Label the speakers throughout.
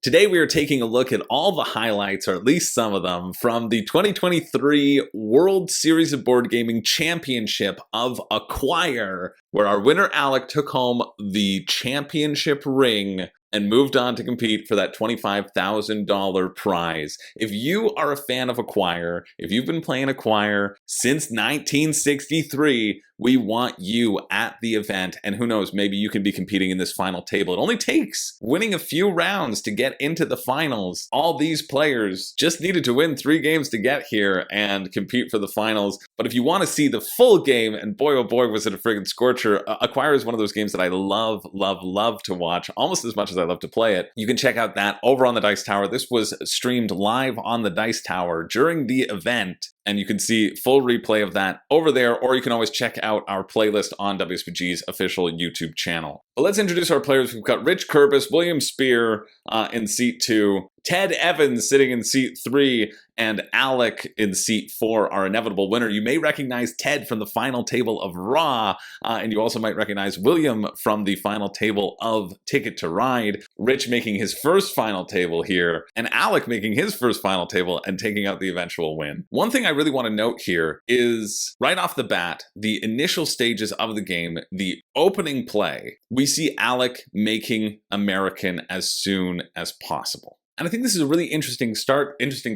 Speaker 1: Today we are taking a look at all the highlights, or at least some of them, from the 2023 World Series of Board Gaming Championship of Acquire, where our winner Alec took home the championship ring and moved on to compete for that $25,000 prize. If you are a fan of Acquire, if you've been playing Acquire since 1963, we want you at the event, and who knows, maybe you can be competing in this final table. It only takes winning a few rounds to get into the finals. All these players just needed to win 3 games to get here and compete for the finals. But if you want to see the full game, and boy oh boy was it a friggin' scorcher, Acquire is one of those games that I love to watch, almost as much as I love to play it. You can check out that over on the Dice Tower. This was streamed live on the Dice Tower during the event, and you can see full replay of that over there, or you can always check out our playlist on WSBG's official YouTube channel. But let's introduce our players. We've got Rich Kurbis, William Spear in seat 2, Ted Evans sitting in seat 3, and Alec in seat 4, our inevitable winner. You may recognize Ted from the final table of Raw, and you also might recognize William from the final table of Ticket to Ride. Rich making his first final table here, and Alec making his first final table and taking out the eventual win. One thing I really want to note here is, right off the bat, the initial stages of the game, the opening play, we see Alec making American as soon as possible. And I think this is a really interesting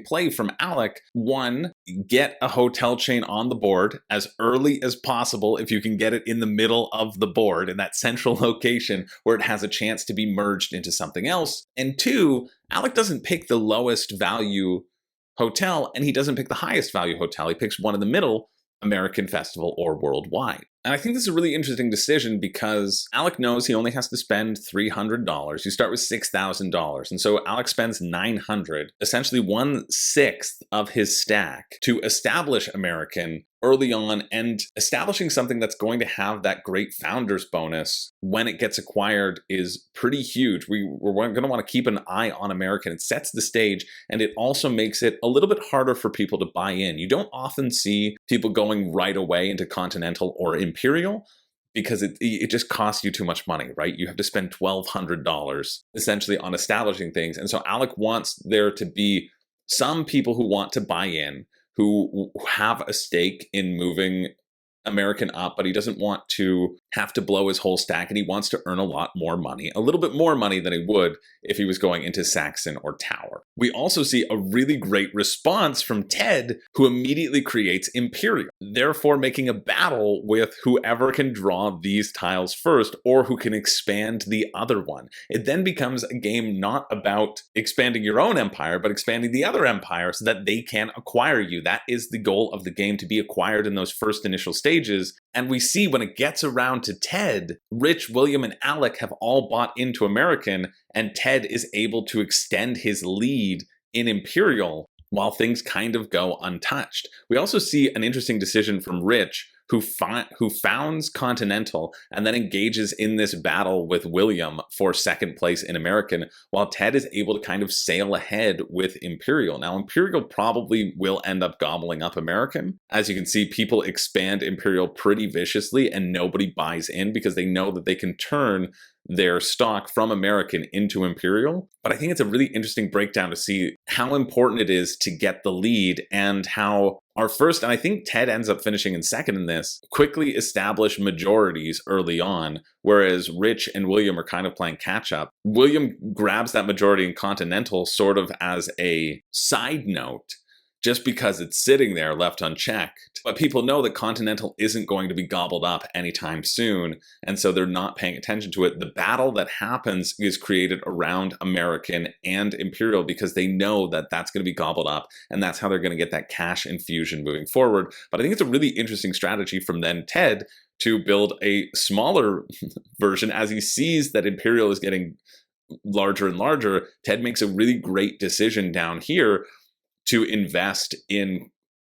Speaker 1: play from Alec. One, get a hotel chain on the board as early as possible if you can get it in the middle of the board, in that central location where it has a chance to be merged into something else. And 2, Alec doesn't pick the lowest value hotel, and he doesn't pick the highest value hotel. He picks one in the middle, American Festival or Worldwide. And I think this is a really interesting decision because Alec knows he only has to spend $300. You start with $6,000. And so Alec spends $900, essentially 1/6 of his stack, to establish American early on, and establishing something that's going to have that great founders bonus when it gets acquired is pretty huge. We're going to want to keep an eye on American. It sets the stage, and it also makes it a little bit harder for people to buy in. You don't often see people going right away into Continental or Imperial, because it just costs you too much money, right? You have to spend $1,200 essentially on establishing things. And so Alec wants there to be some people who want to buy in, who have a stake in moving American up, but he doesn't want to have to blow his whole stack, and he wants to earn a lot more money, a little bit more money than he would if he was going into Saxon or Tower. We also see a really great response from Ted, who immediately creates Imperial, therefore making a battle with whoever can draw these tiles first, or who can expand the other one. It then becomes a game not about expanding your own empire, but expanding the other empire so that they can acquire you. That is the goal of the game, to be acquired in those first initial stages. And we see when it gets around to Ted, Rich, William, and Alec have all bought into American, and Ted is able to extend his lead in Imperial while things kind of go untouched. We also see an interesting decision from Rich, who founds Continental and then engages in this battle with William for second place in American, while Ted is able to kind of sail ahead with Imperial. Now, Imperial probably will end up gobbling up American. As you can see, people expand Imperial pretty viciously, and nobody buys in because they know that they can turn their stock from American into Imperial. But I think it's a really interesting breakdown to see how important it is to get the lead, and how our first, and I think Ted ends up finishing in second in this, quickly establish majorities early on, whereas Rich and William are kind of playing catch up. William grabs that majority in Continental sort of as a side note, just because it's sitting there left unchecked. But people know that Continental isn't going to be gobbled up anytime soon, and so they're not paying attention to it. The battle that happens is created around American and Imperial because they know that that's going to be gobbled up, and that's how they're going to get that cash infusion moving forward. But I think it's a really interesting strategy from then Ted to build a smaller version as he sees that Imperial is getting larger and larger. Ted makes a really great decision down here to invest in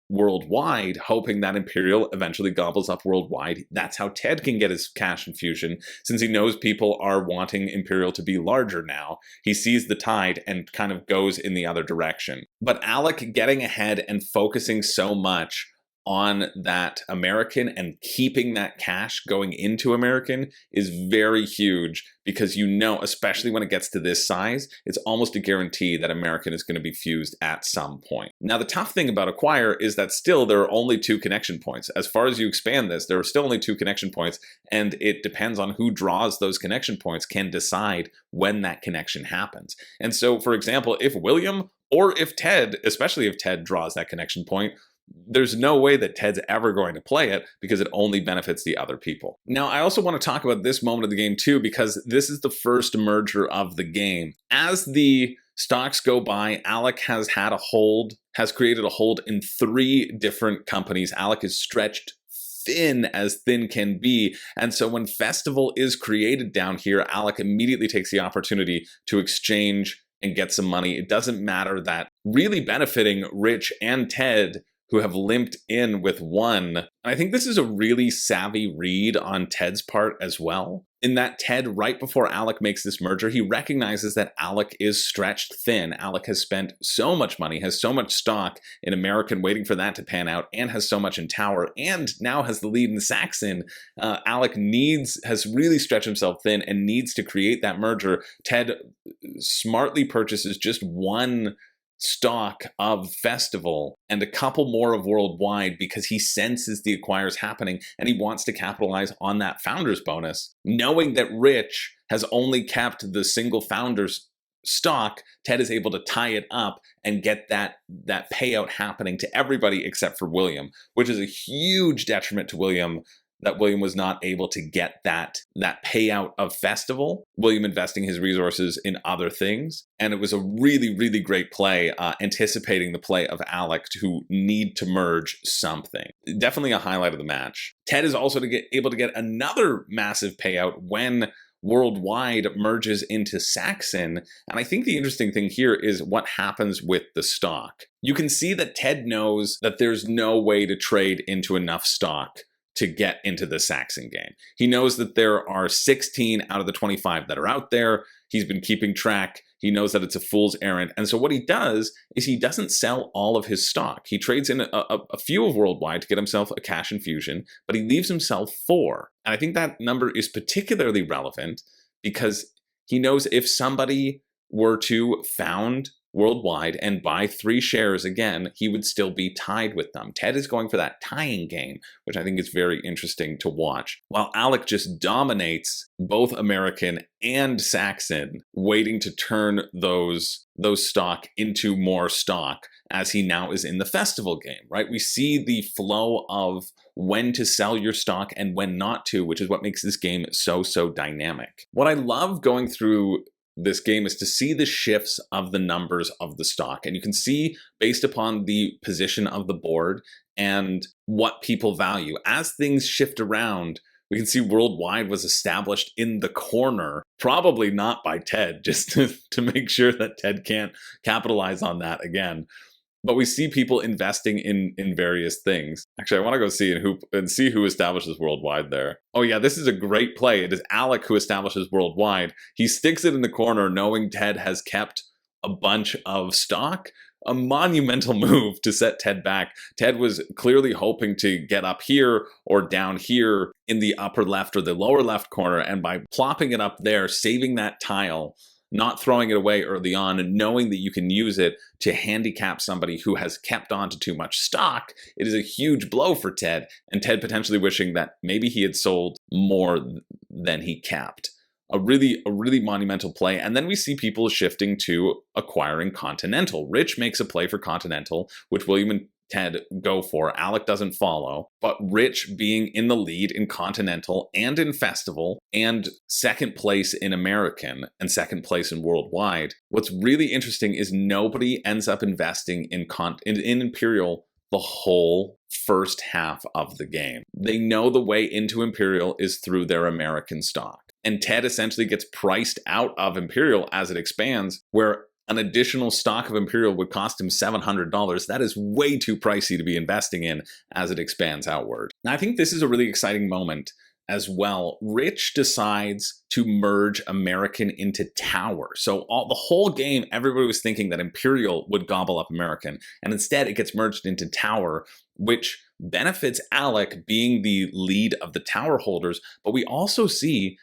Speaker 1: Worldwide, hoping that Imperial eventually gobbles up Worldwide. That's how Ted can get his cash infusion, since he knows people are wanting Imperial to be larger now. He sees the tide and kind of goes in the other direction. But Alec getting ahead and focusing so much on that American and keeping that cash going into American is very huge, because you know, especially when it gets to this size, it's almost a guarantee that American is going to be fused at some point. Now, the tough thing about Acquire is that still there are only 2 connection points. As far as you expand this, there are still only 2 connection points, and it depends on who draws those connection points can decide when that connection happens. And so, for example, if William or if Ted, especially if Ted draws that connection point, there's no way that Ted's ever going to play it, because it only benefits the other people. Now, I also want to talk about this moment of the game too, because this is the first merger of the game. As the stocks go by, Alec has created a hold in 3 different companies. Alec is stretched thin as thin can be. And so when Festival is created down here, Alec immediately takes the opportunity to exchange and get some money. It doesn't matter that really benefiting Rich and Ted, who have limped in with 1. And I think this is a really savvy read on Ted's part as well, in that Ted, right before Alec makes this merger, he recognizes that Alec is stretched thin. Alec has spent so much money, has so much stock in American waiting for that to pan out, and has so much in Tower, and now has the lead in Saxon. Alec has really stretched himself thin and needs to create that merger. Ted smartly purchases just 1 stock of Festival and a couple more of Worldwide, because he senses the acquires happening and he wants to capitalize on that founder's bonus. Knowing that Rich has only kept the single founder's stock, Ted is able to tie it up and get that payout happening to everybody except for William, which is a huge detriment to William, that William was not able to get that payout of Festival, William investing his resources in other things. And it was a really, really great play, anticipating the play of Alec to need to merge something. Definitely a highlight of the match. Ted is also able to get another massive payout when Worldwide merges into Saxon. And I think the interesting thing here is what happens with the stock. You can see that Ted knows that there's no way to trade into enough stock to get into the Saxon game. He knows that there are 16 out of the 25 that are out there. He's been keeping track. He knows that it's a fool's errand. And so what he does is he doesn't sell all of his stock. He trades in a few of Worldwide to get himself a cash infusion, but he leaves himself 4. And I think that number is particularly relevant because he knows if somebody were to found Worldwide and buy 3 shares again, he would still be tied with them. Ted is going for that tying game, which I think is very interesting to watch, while Alec just dominates both American and Saxon, waiting to turn those stock into more stock as he now is in the Festival game, right? We see the flow of when to sell your stock and when not to, which is what makes this game so dynamic. What I love going through this game is to see the shifts of the numbers of the stock. And you can see based upon the position of the board and what people value. As things shift around, we can see Worldwide was established in the corner, probably not by Ted, just to make sure that Ted can't capitalize on that again. But we see people investing in various things. Actually, I want to go see who establishes Worldwide there. Oh yeah, this is a great play. It is Alec who establishes Worldwide. He sticks it in the corner knowing Ted has kept a bunch of stock. A monumental move to set Ted back. Ted was clearly hoping to get up here or down here in the upper left or the lower left corner, and by plopping it up there, saving that tile, not throwing it away early on, and knowing that you can use it to handicap somebody who has kept on to too much stock, it is a huge blow for Ted, and Ted potentially wishing that maybe he had sold more than he capped. A really monumental play. And then we see people shifting to acquiring Continental. Rich makes a play for Continental, which William and Ted go for. Alec doesn't follow, but Rich being in the lead in Continental and in Festival and second place in American and second place in Worldwide. What's really interesting is nobody ends up investing in Imperial the whole first half of the game. They know the way into Imperial is through their American stock. And Ted essentially gets priced out of Imperial as it expands, where an additional stock of Imperial would cost him $700. That is way too pricey to be investing in as it expands outward. Now, I think this is a really exciting moment as well. Rich decides to merge American into Tower. So the whole game, everybody was thinking that Imperial would gobble up American, and instead it gets merged into Tower, which benefits Alec being the lead of the tower holders, but we also see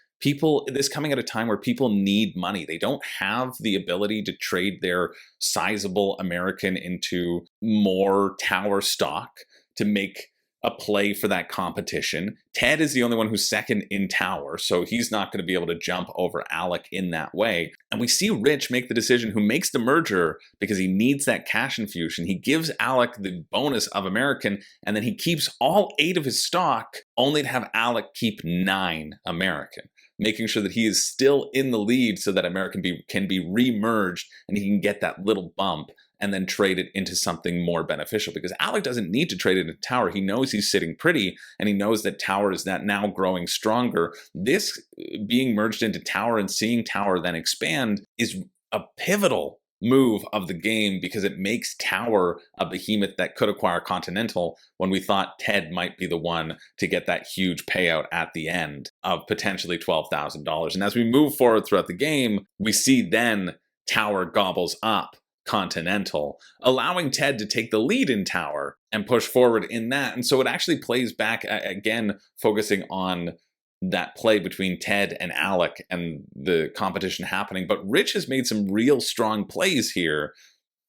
Speaker 1: this coming at a time where people need money. They don't have the ability to trade their sizable American into more tower stock to make a play for that competition. Ted is the only one who's second in tower, so he's not going to be able to jump over Alec in that way. And we see Rich make the decision, who makes the merger because he needs that cash infusion. He gives Alec the bonus of American, and then he keeps all 8 of his stock, only to have Alec keep 9 American, making sure that he is still in the lead so that American can be re-merged and he can get that little bump and then trade it into something more beneficial, because Alec doesn't need to trade it into tower. He knows he's sitting pretty, and he knows that tower is now growing stronger. This being merged into tower and seeing tower then expand is a pivotal move of the game, because it makes tower a behemoth that could acquire Continental, when we thought Ted might be the one to get that huge payout at the end of potentially $12,000. And as we move forward throughout the game, we see then tower gobbles up Continental, allowing Ted to take the lead in tower and push forward in that. And so it actually plays back, again, focusing on that play between Ted and Alec and the competition happening. But Rich has made some real strong plays here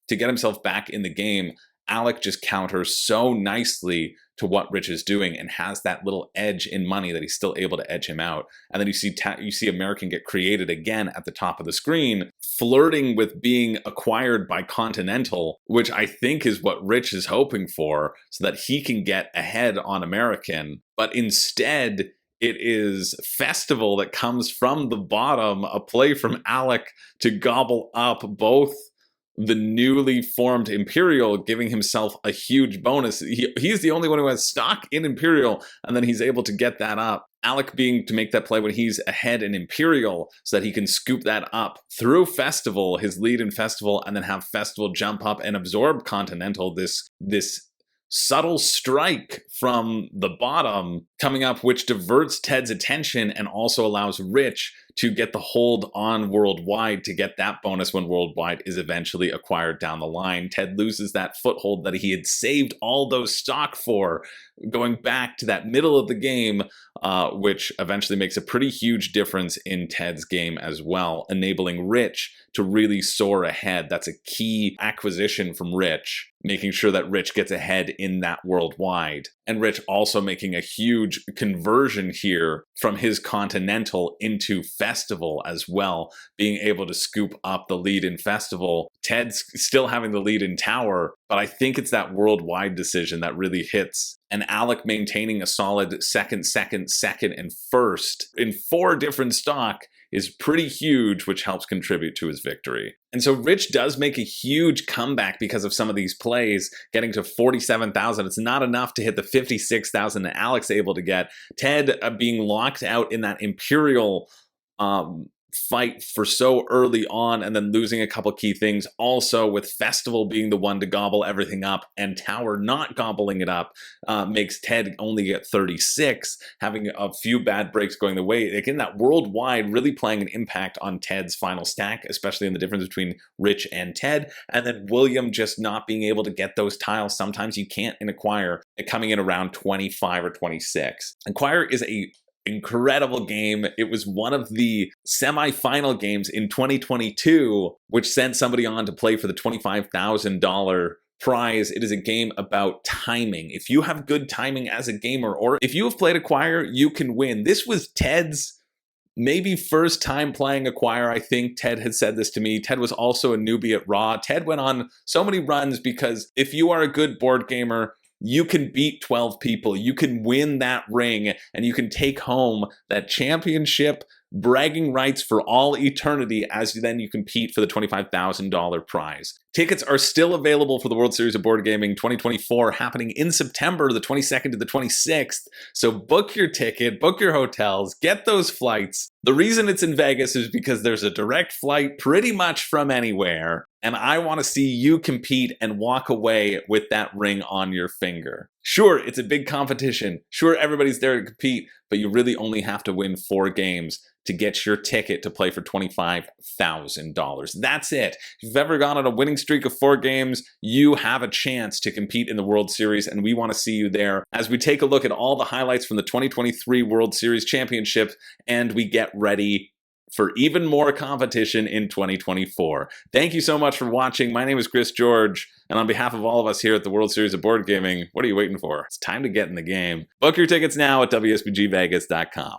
Speaker 1: to get himself back in the game. Alec just counters so nicely to what Rich is doing and has that little edge in money that he's still able to edge him out. And then you see American get created again at the top of the screen, flirting with being acquired by Continental, which I think is what Rich is hoping for, so that he can get ahead on American. But instead, it is Festival that comes from the bottom, a play from Alec to gobble up both the newly formed Imperial, giving himself a huge bonus. He's the only one who has stock in Imperial, and then he's able to get that up. Alec being to make that play when he's ahead in Imperial, so that he can scoop that up through Festival, his lead in Festival, and then have Festival jump up and absorb Continental. This subtle strike from the bottom coming up, which diverts Ted's attention and also allows Rich to get the hold on Worldwide to get that bonus when Worldwide is eventually acquired down the line. Ted loses that foothold that he had saved all those stock for, going back to that middle of the game, which eventually makes a pretty huge difference in Ted's game as well, enabling Rich to really soar ahead. That's a key acquisition from Rich, making sure that Rich gets ahead in that Worldwide. And Rich also making a huge conversion here from his Continental into Festival as well, being able to scoop up the lead in Festival. Ted's still having the lead in Tower, but I think it's that Worldwide decision that really hits. And Alec maintaining a solid second, and first in 4 different stock is pretty huge, which helps contribute to his victory. And so Rich does make a huge comeback because of some of these plays, getting to 47,000. It's not enough to hit the 56,000 that Alec's able to get. Ted being locked out in that Imperial fight for so early on, and then losing a couple key things, also with Festival being the one to gobble everything up and Tower not gobbling it up, makes Ted only get 36, having a few bad breaks going the way. Again, that Worldwide really playing an impact on Ted's final stack, especially in the difference between Rich and Ted, and then William just not being able to get those tiles. Sometimes you can't in Acquire, coming in around 25 or 26. Acquire is a incredible game. It was one of the semi-final games in 2022, which sent somebody on to play for the $25,000 prize. It is a game about timing. If you have good timing as a gamer, or if you have played Acquire, you can win. This was Ted's maybe first time playing Acquire. I think Ted had said this to me. Ted was also a newbie at Raw. Ted went on so many runs because if you are a good board gamer, you can beat 12 people, you can win that ring, and you can take home that championship bragging rights for all eternity as then you compete for the $25,000 prize. Tickets are still available for the World Series of Board Gaming 2024, happening in September the 22nd to the 26th. So book your ticket, book your hotels, get those flights. The reason it's in Vegas is because there's a direct flight pretty much from anywhere, and I want to see you compete and walk away with that ring on your finger. Sure, it's a big competition. Sure, everybody's there to compete, but you really only have to win 4 games to get your ticket to play for $25,000. That's it. If you've ever gone on a winning streak of 4 games, you have a chance to compete in the World Series, and we want to see you there as we take a look at all the highlights from the 2023 World Series Championship, and we get ready for even more competition in 2024. Thank you so much for watching. My name is Chris George, and on behalf of all of us here at the World Series of Board Gaming, what are you waiting for? It's time to get in the game. Book your tickets now at WSBGVegas.com.